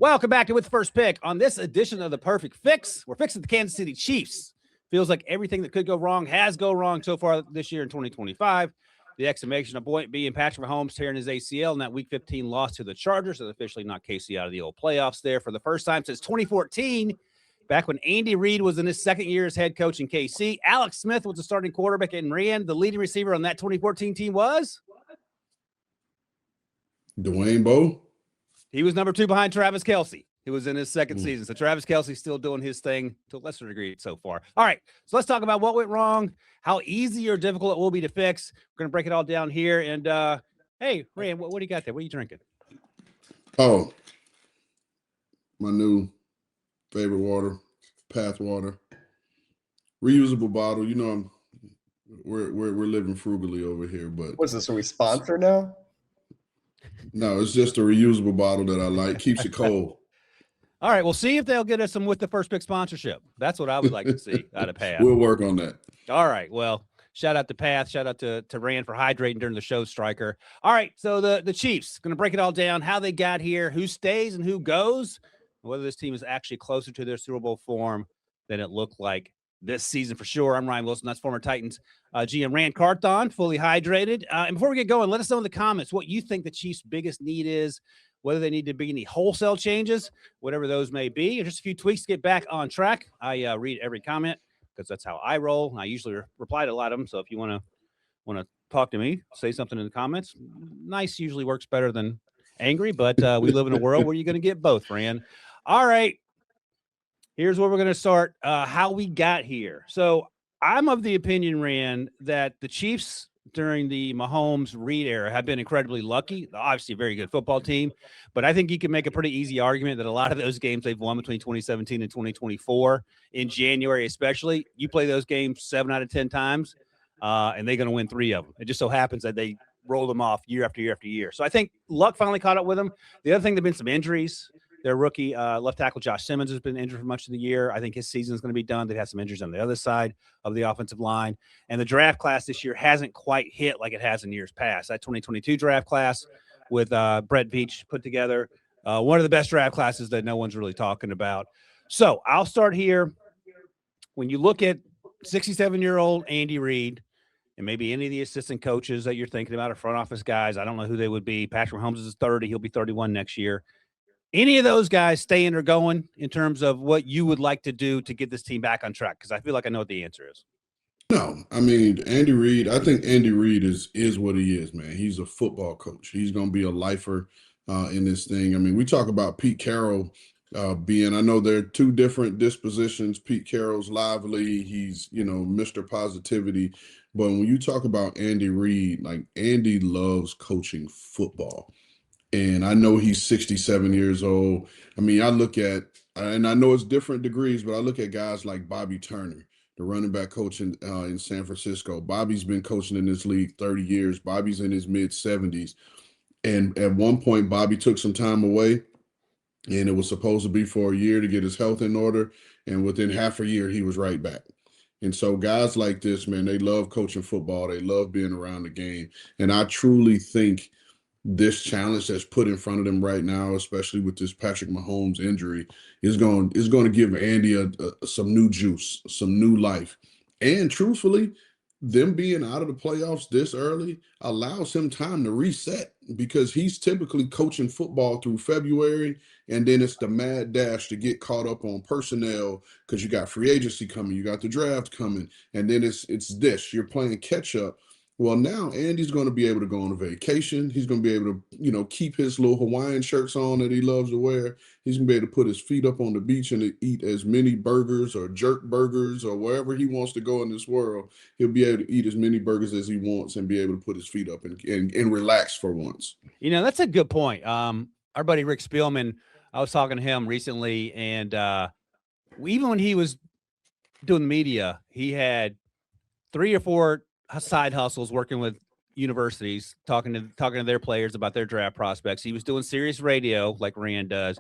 Welcome back to With the First Pick. On this edition of The Perfect Fix, we're fixing the Kansas City Chiefs. Feels like everything that could go wrong has gone wrong so far this year in 2025. The exclamation point being Patrick Mahomes tearing his ACL in that Week 15 loss to the Chargers that officially knocked KC out of the old playoffs there for the first time since 2014, back when Andy Reid was in his second year as head coach in KC. Alex Smith was the starting quarterback and ran. The leading receiver on that 2014 team was? Dwayne Bowe. He was number 2 behind Travis Kelce. He was in his second season. So Travis Kelce's still doing his thing to a lesser degree so far. All right, so let's talk about what went wrong, how easy or difficult it will be to fix. We're going to break it all down here. And, hey, Rand, what do you got there? What are you drinking? Oh, my new favorite water, Path water. Reusable bottle. You know, we're living frugally over here. But what's this? Are we sponsored now? No, it's just a reusable bottle that I like. Keeps it cold. All right, we'll see if they'll get us some With the First Pick sponsorship. That's what I would like to see out of Path. We'll work on that. All right, well, shout out to Path. Shout out to Rand for hydrating during the show, Striker. All right, so the Chiefs, going to break it all down, how they got here, who stays and who goes, whether this team is actually closer to their Super Bowl form than it looked like this season for sure. I'm Ryan Wilson. That's former Titans GM Rand Carthon, fully hydrated. And before we get going, let us know in the comments what you think the Chiefs' biggest need is, whether they need to be any wholesale changes, whatever those may be, or just a few tweaks to get back on track. I read every comment because that's how I roll. I usually reply to a lot of them. So if you want to talk to me, say something in the comments. Nice usually works better than angry, but we live in a world where you're going to get both, Rand. All right. Here's where we're going to start, how we got here. So I'm of the opinion, Rand, that the Chiefs during the Mahomes-Reid era have been incredibly lucky. Obviously a very good football team, but I think you can make a pretty easy argument that a lot of those games they've won between 2017 and 2024, in January especially, you play those games 7 out of 10 times, and they're going to win 3 of them. It just so happens that they roll them off year after year after year. So I think luck finally caught up with them. The other thing, there have been some injuries. Their rookie left tackle Josh Simmons has been injured for much of the year. I think his season is going to be done. They've had some injuries on the other side of the offensive line. And the draft class this year hasn't quite hit like it has in years past. That 2022 draft class with Brett Veach put together, one of the best draft classes that no one's really talking about. So I'll start here. When you look at 67-year-old Andy Reid, and maybe any of the assistant coaches that you're thinking about, or front office guys, I don't know who they would be. Patrick Mahomes is 30. He'll be 31 next year. Any of those guys staying or going in terms of what you would like to do to get this team back on track? Because I feel like I know what the answer is. No, I mean, Andy Reid, I think Andy Reid is what he is, man. He's a football coach. He's going to be a lifer in this thing. I mean, we talk about Pete Carroll I know there are 2 different dispositions. Pete Carroll's lively. He's, Mr. Positivity. But when you talk about Andy Reid, like, Andy loves coaching football. And I know he's 67 years old. I mean, I look at, and I know it's different degrees, but I look at guys like Bobby Turner, the running back coach in San Francisco. Bobby's been coaching in this league 30 years. Bobby's in his mid-70s. And at one point, Bobby took some time away, and it was supposed to be for a year to get his health in order. And within half a year, he was right back. And so guys like this, man, they love coaching football. They love being around the game. And I truly think this challenge that's put in front of them right now, especially with this Patrick Mahomes injury, is going to give Andy some new juice, some new life. And truthfully, them being out of the playoffs this early allows him time to reset, because he's typically coaching football through February, and then it's the mad dash to get caught up on personnel because you got free agency coming, you got the draft coming, and then it's this. You're playing catch up. Well, now Andy's going to be able to go on a vacation. He's going to be able to, keep his little Hawaiian shirts on that he loves to wear. He's going to be able to put his feet up on the beach and eat as many burgers or jerk burgers or wherever he wants to go in this world. He'll be able to eat as many burgers as he wants and be able to put his feet up and relax for once. That's a good point. Our buddy Rick Spielman, I was talking to him recently, and even when he was doing the media, he had 3 or 4 side hustles working with universities, talking to their players about their draft prospects. He was doing serious radio like Rand does.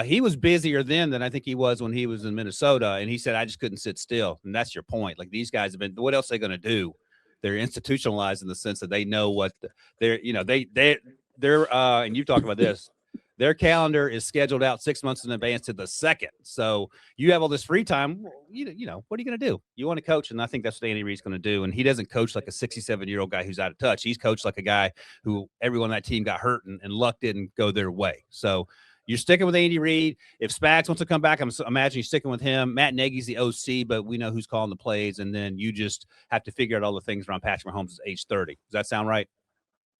He was busier then than I think he was when he was in Minnesota. And he said, I just couldn't sit still. And that's your point. Like, these guys have been, what else are they going to do? They're institutionalized in the sense that they know what they're, and you've talked about this. Their calendar is scheduled out 6 months in advance to the second. So you have all this free time. You know, what are you going to do? You want to coach, and I think that's what Andy Reid's going to do. And he doesn't coach like a 67-year-old guy who's out of touch. He's coached like a guy who everyone on that team got hurt and luck didn't go their way. So you're sticking with Andy Reid. If Spags wants to come back, I'm imagining you're sticking with him. Matt Nagy's the OC, but we know who's calling the plays. And then you just have to figure out all the things around Patrick Mahomes at age 30. Does that sound right?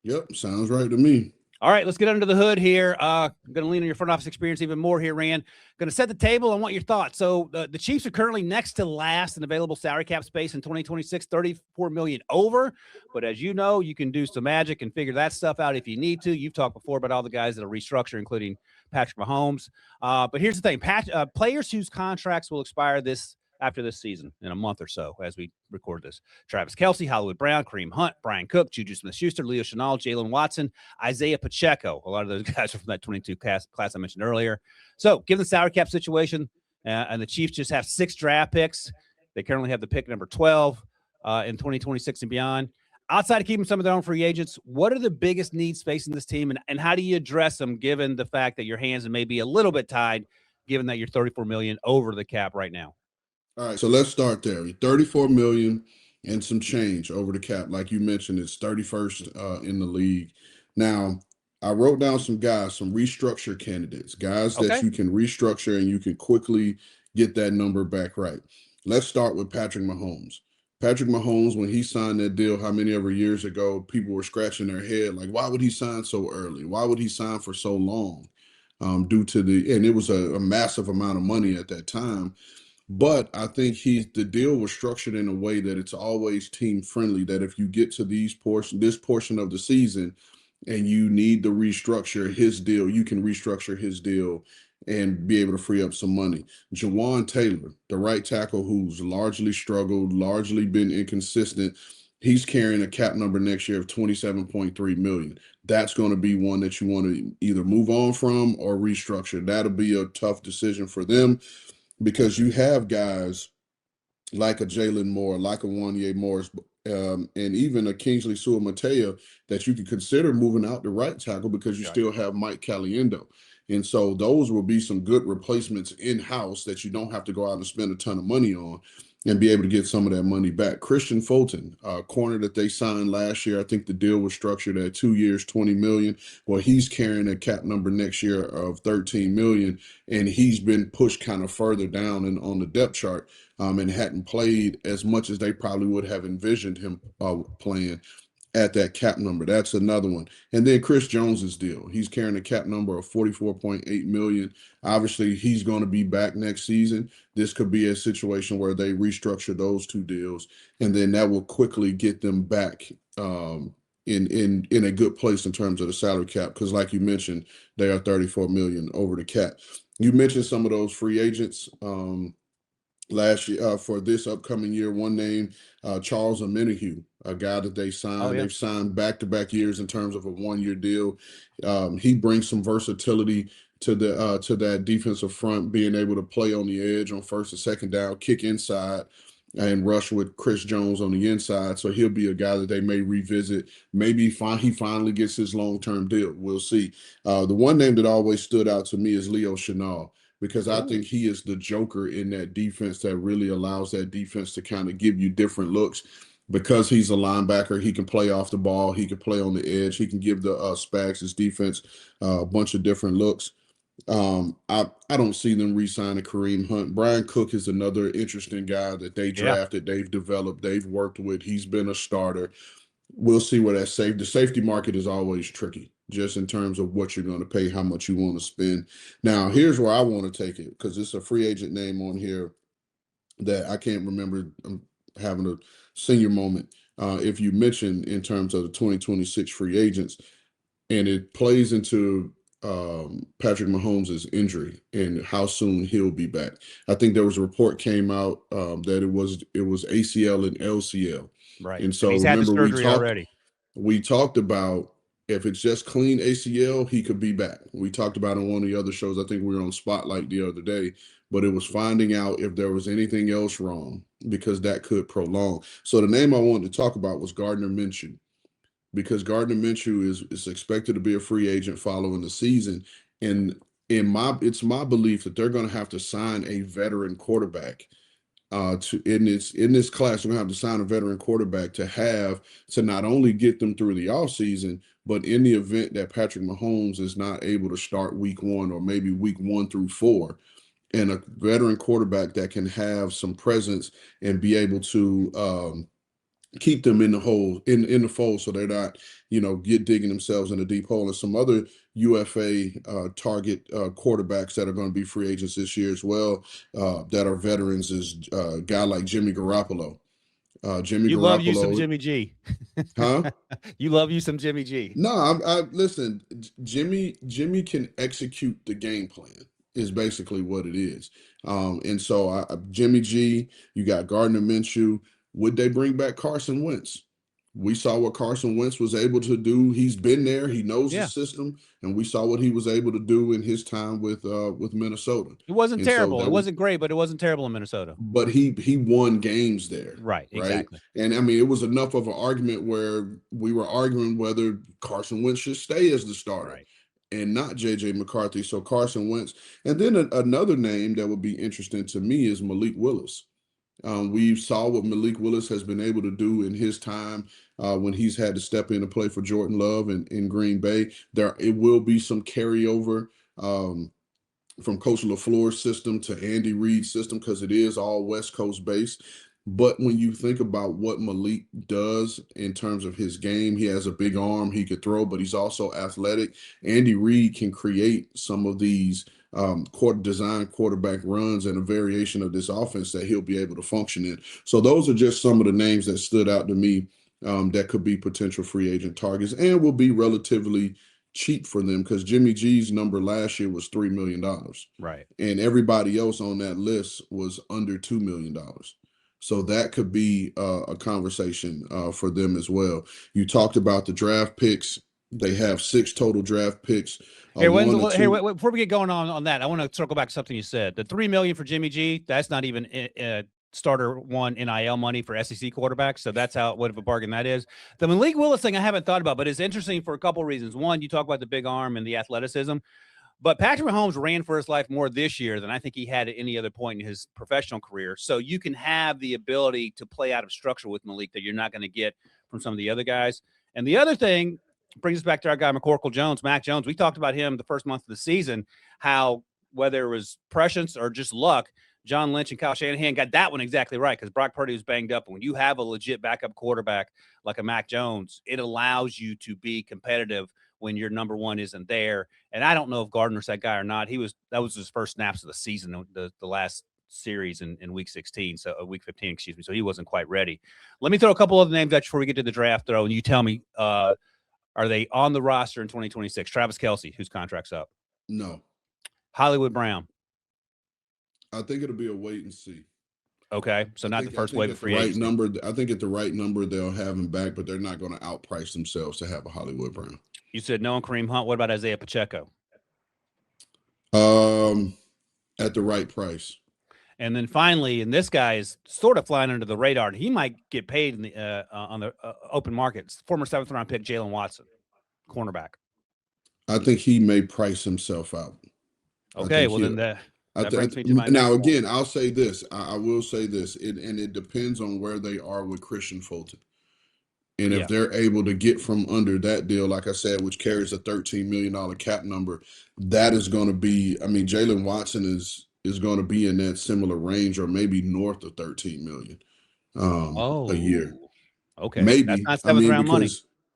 Yep, sounds right to me. All right, let's get under the hood here. I'm going to lean on your front office experience even more here, Rand. Going to set the table. I want your thoughts. So the Chiefs are currently next to last in available salary cap space in 2026, $34 million over. But as you know, you can do some magic and figure that stuff out if you need to. You've talked before about all the guys that will restructure, including Patrick Mahomes. But here's the thing. Players whose contracts will expire after this season in a month or so as we record this: Travis Kelce, Hollywood Brown, Kareem Hunt, Brian Cook, Juju Smith-Schuster, Leo Chenal, Jalen Watson, Isaiah Pacheco. A lot of those guys are from that 22 class I mentioned earlier. So given the salary cap situation, and the Chiefs just have 6 draft picks, they currently have the pick number 12 in 2026 and beyond. Outside of keeping some of their own free agents, what are the biggest needs facing this team, and how do you address them given the fact that your hands may be a little bit tied, given that you're $34 million over the cap right now? All right, so let's start there. 34 million and some change over the cap. Like you mentioned, it's 31st in the league. Now, I wrote down some guys, some restructure candidates, guys that you can restructure and you can quickly get that number back right. Let's start with Patrick Mahomes. Patrick Mahomes, when he signed that deal, how many ever years ago, people were scratching their head like, why would he sign so early? Why would he sign for so long? Due to and it was a massive amount of money at that time. But I think the deal was structured in a way that it's always team friendly. That if you get to this portion of the season, and you need to restructure his deal, you can restructure his deal and be able to free up some money. Jawan Taylor, the right tackle, who's largely struggled, largely been inconsistent. He's carrying a cap number next year of 27.3 million. That's going to be one that you want to either move on from or restructure. That'll be a tough decision for them, because you have guys like a Jalen Moore, like a Wanye Morris, and even a Kingsley Sua-Matea that you could consider moving out the right tackle, because you still have Mike Caliendo. And so those will be some good replacements in-house that you don't have to go out and spend a ton of money on, and be able to get some of that money back. Christian Fulton, corner that they signed last year, I think the deal was structured at 2 years, 20 million. Well, he's carrying a cap number next year of 13 million, and he's been pushed kind of further down on the depth chart, and hadn't played as much as they probably would have envisioned him playing at that cap number. That's another one. And then Chris Jones's deal. He's carrying a cap number of 44.8 million. Obviously, he's going to be back next season. This could be a situation where they restructure those 2 deals, and then that will quickly get them back in a good place in terms of the salary cap, because like you mentioned, they are 34 million over the cap. You mentioned some of those free agents last year for this upcoming year. One name, Charles Omenihu, a guy that they signed. They've signed back-to-back years in terms of a 1-year deal. He brings some versatility to that defensive front, being able to play on the edge on first and second down, kick inside, and rush with Chris Jones on the inside. So he'll be a guy that they may revisit. Maybe he finally gets his long-term deal. We'll see. The one name that always stood out to me is Leo Chenal, because I think he is the joker in that defense that really allows that defense to kind of give you different looks. Because he's a linebacker, he can play off the ball, he can play on the edge, he can give the Spags' defense a bunch of different looks. I don't see them re-signing Kareem Hunt. Brian Cook is another interesting guy that they drafted, they've developed, they've worked with. He's been a starter. We'll see where the safety market is always tricky, just in terms of what you're going to pay, how much you want to spend. Now, here's where I want to take it, because it's a free agent name on here that I can't remember. I'm having a senior moment. If you mention in terms of the 2026 free agents, and it plays into Patrick Mahomes' injury and how soon he'll be back. I think there was a report came out that it was ACL and LCL. Right. And so he's had the remember, surgery already. we talked about, if it's just clean ACL, he could be back. We talked about on one of the other shows, I think we were on Spotlight the other day, but it was finding out if there was anything else wrong, because that could prolong. So the name I wanted to talk about was Gardner Minshew, because Gardner Minshew is expected to be a free agent following the season. And it's my belief that they're going to have to sign a veteran quarterback to in this class. We're gonna have to sign a veteran quarterback to not only get them through the offseason, but in the event that Patrick Mahomes is not able to start week 1 or maybe week 1 through 4, and a veteran quarterback that can have some presence and be able to keep them in the hole in the fold, so they're not get digging themselves in a deep hole. And some other UFA target quarterbacks that are going to be free agents this year as well, that are veterans, is a guy like Jimmy Garoppolo. Jimmy You love you some Garoppolo, Jimmy G. huh? You love you some Jimmy G. No, I listen. Jimmy can execute the game plan. Is basically what it is. And so Jimmy G, you got Gardner Minshew. Would they bring back Carson Wentz? We saw what Carson Wentz was able to do. He's been there. He knows the Yeah. system, and we saw what he was able to do in his time with Minnesota. It wasn't And so terrible. It that was, wasn't great, but it wasn't terrible in Minnesota. but he won games there, Right. right? Exactly. And I mean, it was enough of an argument where we were arguing whether Carson Wentz should stay as the starter Right. and not JJ McCarthy. So Carson Wentz, and then another name that would be interesting to me is Malik Willis. We saw what Malik Willis has been able to do in his time when he's had to step in and play for Jordan Love in Green Bay. It will be some carryover. From Coach LaFleur's system to Andy Reid's system, because it is all West Coast based. But when you think about what Malik does in terms of his game, he has a big arm, he could throw, but he's also athletic. Andy Reid can create some of these design quarterback runs and a variation of this offense that he'll be able to function in. So those are just some of the names that stood out to me that could be potential free agent targets and will be relatively cheap for them, because Jimmy G's number last year was $3 million. Right. And everybody else on that list was under $2 million. So that could be a conversation for them as well. You talked about the draft picks. They have 6 total draft picks. Here, One or two. wait, before we get going on that, I want to circle back to something you said. The $3 million for Jimmy G, that's not even starter one NIL money for SEC quarterbacks. So that's what of a bargain that is. The Malik Willis thing I haven't thought about, but it's interesting for a couple of reasons. One, you talk about the big arm and the athleticism, but Patrick Mahomes ran for his life more this year than I think he had at any other point in his professional career. So you can have the ability to play out of structure with Malik that you're not going to get from some of the other guys. And the other thing brings us back to our guy, McCorkle Jones, Mac Jones. We talked about him the first month of the season, how whether it was prescience or just luck, John Lynch and Kyle Shanahan got that one exactly right, because Brock Purdy was banged up. And when you have a legit backup quarterback like a Mac Jones, it allows you to be competitive when your number one isn't there. And I don't know if Gardner's that guy or not. That was his first snaps of the season, the last series in week 16, so week 15, excuse me. So he wasn't quite ready. Let me throw a couple other names out before we get to the draft, though, and you tell me, are they on the roster in 2026? Travis Kelce, whose contract's up. No. Hollywood Brown. I think it'll be a wait and see. Okay, so not the first wave of free agency. I think at the right number, they'll have him back, but they're not going to outprice themselves to have a Hollywood Brown. You said no on Kareem Hunt. What about Isaiah Pacheco? At the right price. And then finally, and this guy is sort of flying under the radar. He might get paid in the on the open market. Former 7th round pick Jalen Watson, cornerback. I think he may price himself out. Okay, well then that brings me to my now next again. point. I'll say this. I will say this, and it depends on where they are with Christian Fulton. And if they're able to get from under that deal, like I said, which carries a $13 million cap number, that is going to be, I mean, Jalen Watson is going to be in that similar range, or maybe north of 13 million a year. Okay. Maybe. That's not 7th round money.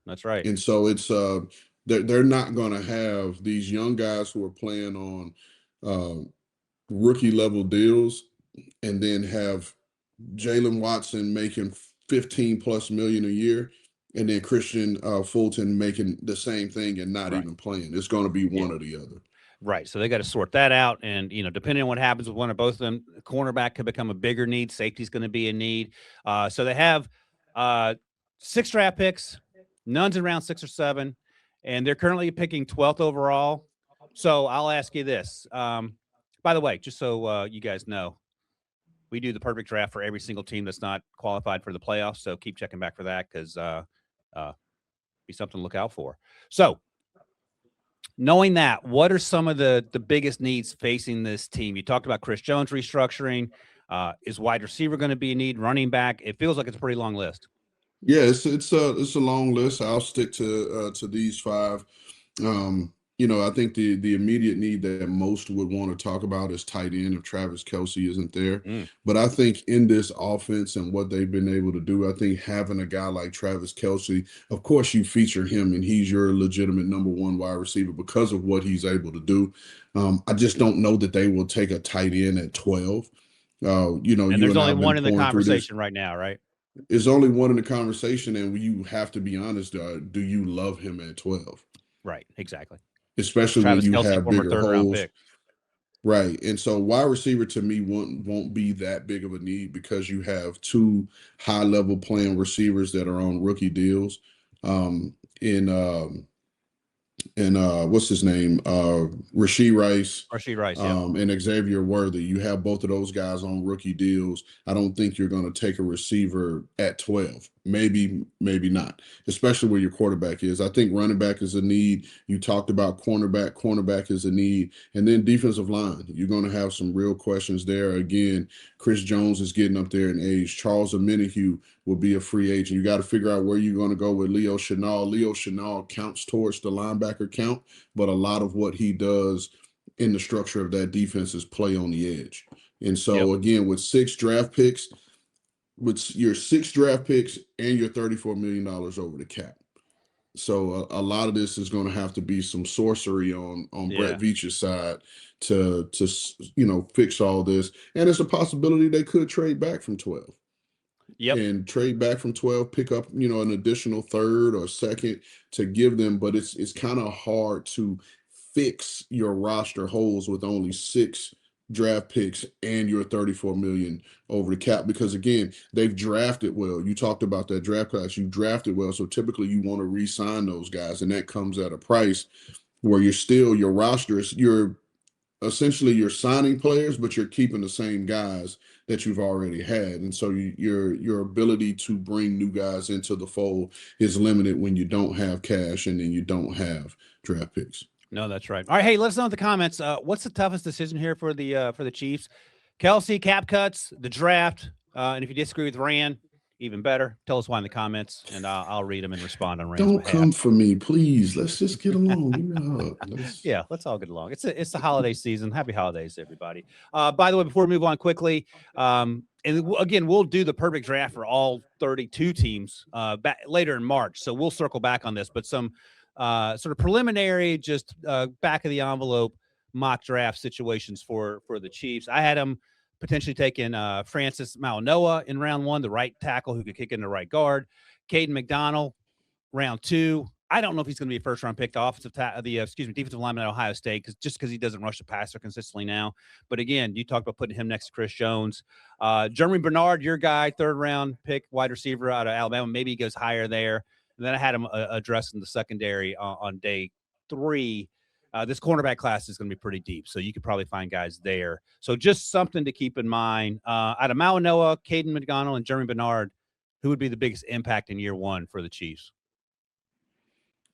That's right. And so it's they're not going to have these young guys who are playing on rookie level deals and then have Jalen Watson making 15 plus million a year, and then Christian Fulton making the same thing and not even playing. It's going to be one or the other. Right. So they got to sort that out. And, depending on what happens with one or both of them, cornerback could become a bigger need. Safety's going to be a need. So they have 6 draft picks, none's in round 6 or 7, and they're currently picking 12th overall. So I'll ask you this. By the way, just so you guys know, we do the perfect draft for every single team that's not qualified for the playoffs. So keep checking back for that, because be something to look out for. So Knowing that, what are some of the biggest needs facing this team? You talked about Chris Jones restructuring. Is wide receiver going to be a need? Running back? It feels like it's a pretty long list. Yeah, it's a long list. I'll stick to these five. I think the immediate need that most would want to talk about is tight end if Travis Kelce isn't there. Mm. But I think in this offense and what they've been able to do, I think having a guy like Travis Kelce, of course, you feature him and he's your legitimate number one wide receiver because of what he's able to do. I just don't know that they will take a tight end at 12. And You there's and I only have been one in the pouring through this. conversation right now, right? There's only one in the conversation, and you have to be honest. Do you love him at 12? Right, exactly. Especially when Travis you Kelce, have former bigger third-round holes. pick. Right. And so wide receiver to me won't be that big of a need because you have two high level playing receivers that are on rookie deals. Um, in and what's his name? Rasheed Rice, Rashee Rice, yep. and Xavier Worthy. You have both of those guys on rookie deals. I don't think you're going to take a receiver at 12. Maybe, maybe not, especially where your quarterback is. I think running back is a need. You talked about cornerback. Cornerback is a need. And then defensive line. You're going to have some real questions there. Again, Chris Jones is getting up there in age. Charles Omenihu will be a free agent. You got to figure out where you're going to go with Leo Chenal. Leo Chenal counts towards the linebacker count, but a lot of what he does in the structure of that defense is play on the edge. And so, again, with your 6 draft picks and your $34 million over the cap. So a lot of this is going to have to be some sorcery on Brett Veach's side to fix all this. And it's a possibility they could trade back from 12. Yep. And trade back from 12, pick up, an additional third or second to give them. But it's kind of hard to fix your roster holes with only 6 draft picks and your 34 million over the cap, because again, they've drafted well. You talked about that draft class. You drafted well. So typically you want to re-sign those guys, and that comes at a price where your roster is, essentially you're signing players, but you're keeping the same guys that you've already had. And so your ability to bring new guys into the fold is limited when you don't have cash and then you don't have draft picks. No, that's right. All right, hey, let us know in the comments. What's the toughest decision here for the Chiefs? Kelce, cap cuts, the draft, and if you disagree with Rand, even better. Tell us why in the comments, and I'll read them and respond on Rand's Don't behalf. come for me, please. Let's just get along. Yeah, let's all get along. It's the holiday season. Happy holidays, everybody. By the way, before we move on quickly, and again, we'll do the perfect draft for all 32 teams back later in March. So we'll circle back on this, but some sort of preliminary, just back of the envelope mock draft situations for the Chiefs. I had them potentially taking Francis Malinois in round 1, the right tackle who could kick in the right guard. Caden McDonald, round 2. I don't know if he's going to be a first-round pick, defensive lineman at Ohio State, because he doesn't rush the passer consistently now. But again, you talked about putting him next to Chris Jones. Jeremy Bernard, your guy, third-round pick, wide receiver out of Alabama. Maybe he goes higher there. And then I had him addressing the secondary on day 3. This cornerback class is going to be pretty deep, so you could probably find guys there. So just something to keep in mind. Out of Malinois, Caden McDonald, and Jeremy Bernard, who would be the biggest impact in year 1 for the Chiefs?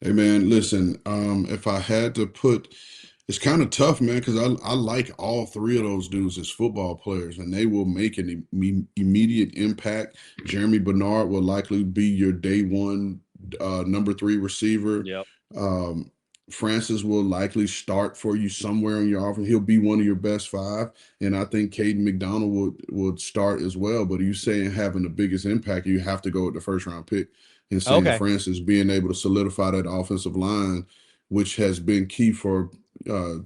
Hey, man, listen, if I had to put – it's kind of tough, man, because I like all 3 of those dudes as football players, and they will make an immediate impact. Jeremy Bernard will likely be your day 1 number 3 receiver. Yep. Francis will likely start for you somewhere in your offense. He'll be one of your best 5, and I think Caden McDonald would start as well. But you saying having the biggest impact, you have to go with the first-round pick. And saying Francis being able to solidify that offensive line, which has been key for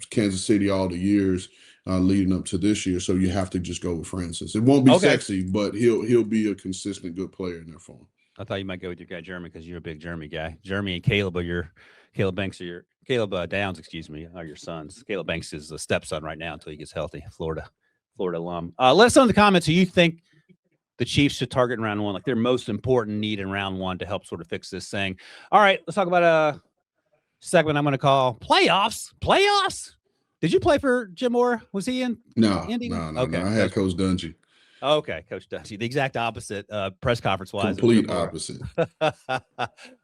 Kansas City all the years leading up to this year. So you have to just go with Francis. It won't be sexy, but he'll be a consistent good player in their form. I thought you might go with your guy Jeremy because you're a big Jeremy guy. Jeremy and Caleb Downs, are your sons. Caleb Banks is the stepson right now until he gets healthy. Florida alum. Let us know in the comments who you think the Chiefs should target in round 1, like their most important need in round 1 to help sort of fix this thing. All right, let's talk about a segment I'm going to call playoffs. Playoffs? Did you play for Jim Moore? Was he in No, Indy? no. I had Coach Dungy. Okay, Coach Dusty, the exact opposite, press conference wise of Jim Complete Moore. opposite.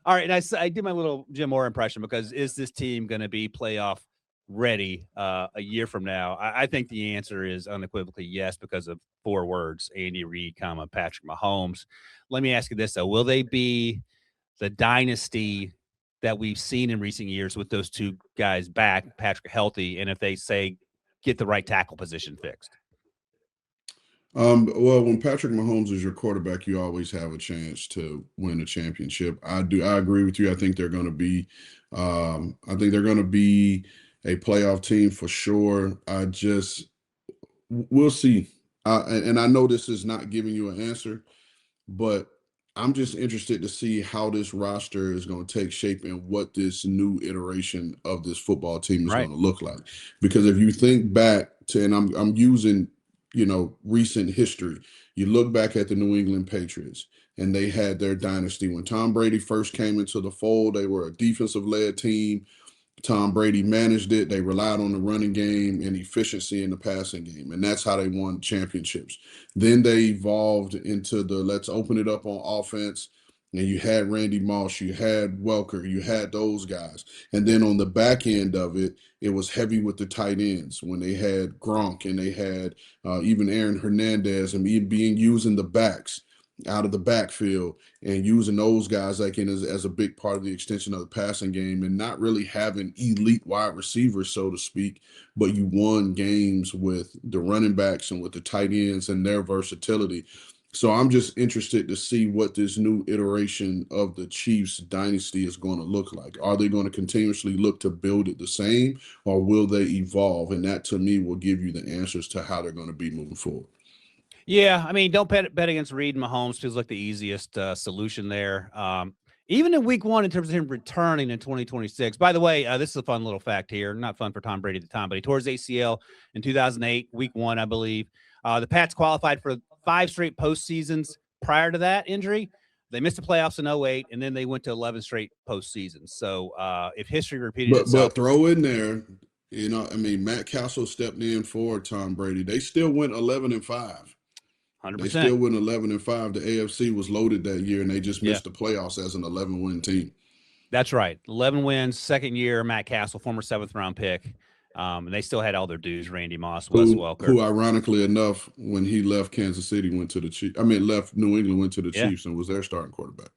All right, and I did my little Jim Moore impression because is this team going to be playoff ready a year from now? I think the answer is unequivocally yes because of 4 words: Andy Reid, comma Patrick Mahomes. Let me ask you this though: will they be the dynasty that we've seen in recent years with those 2 guys back, Patrick healthy, and if they say get the right tackle position fixed? Well, when Patrick Mahomes is your quarterback, you always have a chance to win a championship. I agree with you. I think they're going to be, a playoff team for sure. We'll see. And I know this is not giving you an answer, but I'm just interested to see how this roster is going to take shape and what this new iteration of this football team is Right. going to look like. Because if you think back to, and I'm using, recent history, you look back at the New England Patriots and they had their dynasty. When Tom Brady first came into the fold, they were a defensive led team. Tom Brady managed it. They relied on the running game and efficiency in the passing game, and that's how they won championships. Then they evolved into the let's open it up on offense. And you had Randy Moss, you had Welker, you had those guys. And then on the back end of it, it was heavy with the tight ends when they had Gronk and they had even Aaron Hernandez and being using the backs out of the backfield and using those guys like as a big part of the extension of the passing game and not really having elite wide receivers, so to speak, but you won games with the running backs and with the tight ends and their versatility. So I'm just interested to see what this new iteration of the Chiefs dynasty is going to look like. Are they going to continuously look to build it the same or will they evolve? And that to me will give you the answers to how they're going to be moving forward. Yeah, I mean, don't bet against Reed and Mahomes. Feels like the easiest solution there. Even in week 1, in terms of him returning in 2026. By the way, this is a fun little fact here. Not fun for Tom Brady at the time, but he tore his ACL in 2008, week 1, I believe. The Pats qualified for 5 straight postseasons prior to that injury. They missed the playoffs in 08, and then they went to 11 straight postseasons. So if history repeated itself. But throw in there, Matt Castle stepped in for Tom Brady. They still went 11-5. 100%. They still went 11-5. The AFC was loaded that year, and they just missed the playoffs as an 11-win team. That's right. 11 wins, second year, Matt Castle, former 7th-round pick. And they still had all their dues, Randy Moss, Wes Welker. Who, ironically enough, when he left Kansas City, left New England, went to the Chiefs and was their starting quarterback.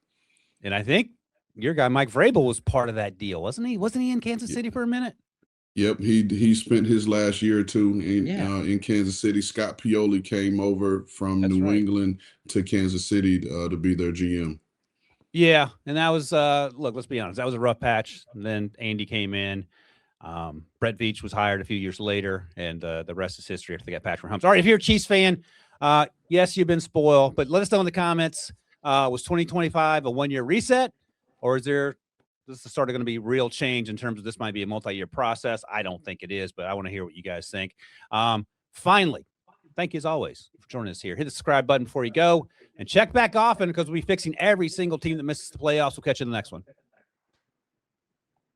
And I think your guy, Mike Vrabel, was part of that deal, wasn't he? Wasn't he in Kansas City for a minute? Yep, he spent his last year or 2 in Kansas City. Scott Pioli came over from New England to Kansas City to be their GM. Yeah, and that was look, let's be honest, that was a rough patch. And then Andy came in. Brett Veach was hired a few years later, and the rest is history after they got Patrick Mahomes. All right, if you're a Chiefs fan, yes, you've been spoiled, but let us know in the comments. Was 2025 a 1-year reset, or is this is sort of going to be real change in terms of this might be a multi-year process? I don't think it is, but I want to hear what you guys think. Finally, thank you as always for joining us here. Hit the subscribe button before you go and check back often because we'll be fixing every single team that misses the playoffs. We'll catch you in the next one.